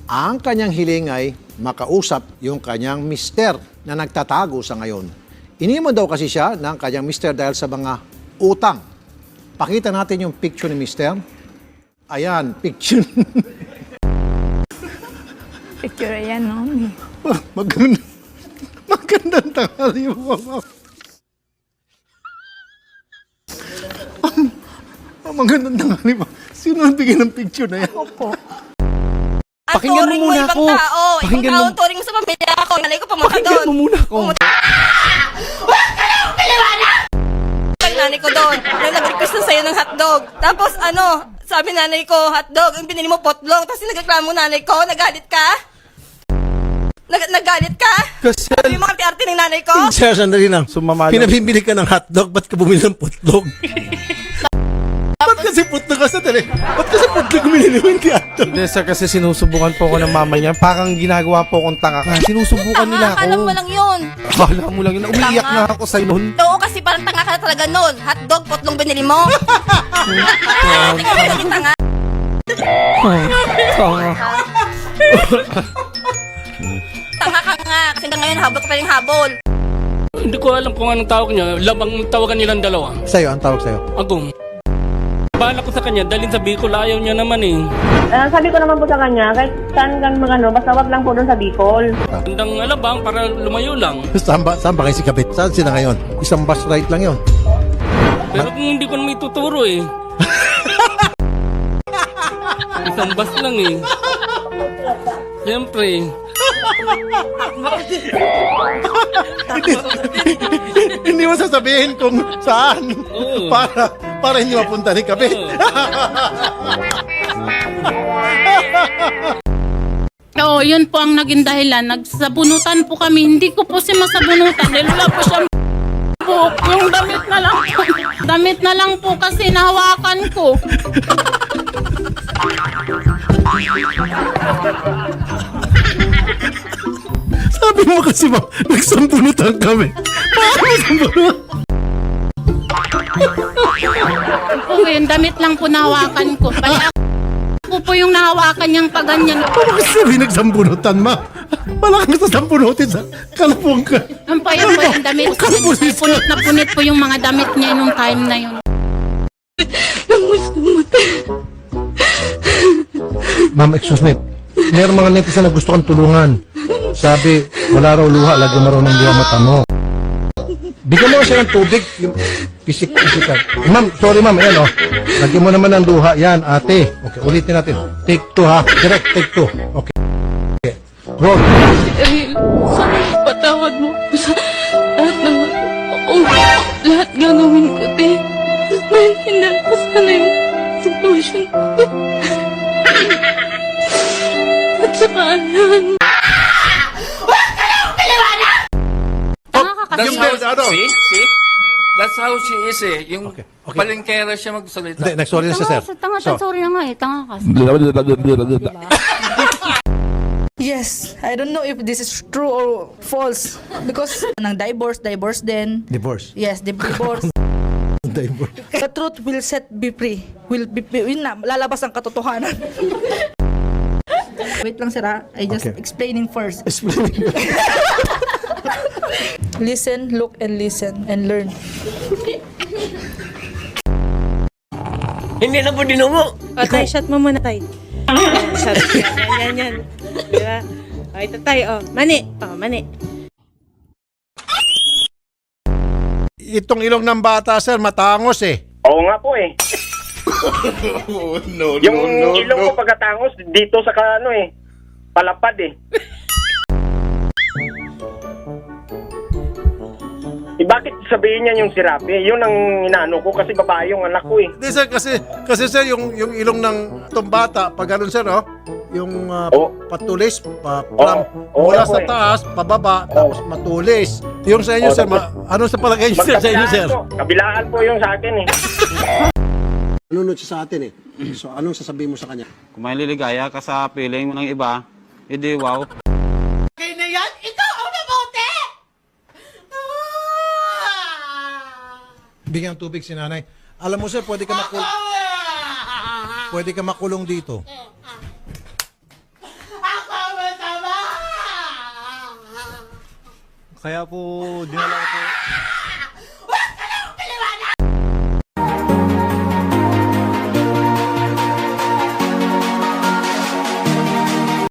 Ang kanyang hiling ay makausap yung kanyang mister na nagtatago sa ngayon. Iniwan daw kasi siya ng kanyang mister dahil sa mga utang. Pakita natin yung picture ni mister. Ayan, picture. Picture yan, no? Magandang tanghali mo, ma'am. Magandang tanghali mo. Sino nagbigay ng picture na yan? Opo. Pakinggan mo muna ako. Pakinggan mo. Ibang turing mo sa pamilya ko. Nanay ko pumunta doon. Pakinggan mo muna ako. Ang nanay ko doon. Nag-request na sa'yo ng hotdog. Tapos sabi nanay ko, hotdog. Yung pinili mo potlong. Tapos nagreklamo nanay ko. Nagalit ka? Nagalit ka? Kasi, Yung mga arte ng nanay ko? Sir, sandali lang. sumama lang. Pinabibili ka ng hotdog, ba't ka bumili ng putlog? Ba't kasi putlog ka sa tali? Ba't kasi putlog bumili mo hindi hotdog? Hindi, sir, kasi sinusubukan po ako ng mama niya. Parang ginagawa po akong tanga. Sinusubukan nila ako. Akala mo lang yun. Akala mo lang yun. Umiiyak Tanga. na ako sa noon. Oo, kasi parang tanga ka na talaga nun. Hotdog, potlong binili mo. Tanga. Tanga ka nga. Kasi hanggang ngayon, habol ka pa rin habol. Hindi ko alam kung anong tawag niya. Labang tawagan nilang dalawa. Sa'yo, ang tawag sa'yo? Agong. Bahala ko sa kanya, dalhin sa Bicol, ayaw niya naman eh. Sabi ko naman po sa kanya, kahit saan kang magano, basta wag lang po doon sa Bicol. Handang alabang para lumayo lang. Saan ba kayo si Kabit? Saan sila ngayon? Isang bus ride lang yon. Pero kung hindi ko naman ituturo eh. Isang bus lang eh. Siyempre. Hindi mo sasabihin kung saan Oo. para hindi mapunta ni Kabit. Oo, yun po ang naging dahilan. Nagsabunutan po kami. Hindi ko po siya masabunutan. Dahil wala po siyang buhok. Yung damit na lang po. Damit na lang po kasi nahawakan ko. Sabi mo kasi ba, nagsambunutan kami. Paano sambunutan? Po, yung damit lang po nahawakan ko. Pali ako po yung nahawakan niyang paganyan. Paano kasi sabi nagsambunutan, ma? Wala kang sasambunutin sa kalapong ka. Ang payo po yung damit. Punit na punit po yung mga damit niya nung time na yun. Ma'am, excuse me. Meron mga netizen na gusto kang tulungan. Sabi, wala raw luha, lagi marunong luha mata mo. Bigyan mo siya ng tubig, yung physical. Ma'am, sorry ma'am, ayan oh. Lagyan mo naman ng luha, yan ate. Okay, ulitin natin. Take 2 ha, direct take 2. Okay. Okay. Roll. Ariel, sana patawad mo ako sa lahat ng lahat gagawin ko, te. Nahinda ko sana yung sitwasyon ko. At saka yan. That's how, see? That's how she is eh. Yung Okay. palengkera siya magsalita. Hindi, nagsorry na siya, sir. Tanga ka, sorry na nga eh. Tanga ka. Yes, I don't know if this is true or false because ng divorce din. Divorce. Yes, divorce. Divorce. The truth will set be free. Yun na, lalabas ang katotohanan. Wait lang sir ha. I just Okay. explaining first. Explain. Listen, look and listen and learn. Hindi na po dinungo. Tay, shot mo muna, tay. Shot. Yan. Diba? O, ito tayo, mani. Mani. Itong ilong ng bata, sir, matangos eh. Oo nga po eh. Yung ilong ko pagkatangos dito sa palapad eh. Bakit sabihin niya yung sirapi? Yun ang inaano ko kasi babae yung anak ko eh. Hindi sir, kasi sir, yung ilong ng itong bata, pag ganun sir, oh, yung patulis, mula po sa eh. taas, pababa, tapos matulis. Yung sa inyo, sir, ano sa palagay niyo, sir, sa inyo, sir? Kabilaan po yung sa akin eh. Nunod siya sa atin eh. So, anong sasabihin mo sa kanya? Kung may liligaya ka sa feeling mo ng iba, edi wow. Bigyan ng tubig si nanay. Alam mo sir, pwede ka makulong dito. Kaya po dinala ko po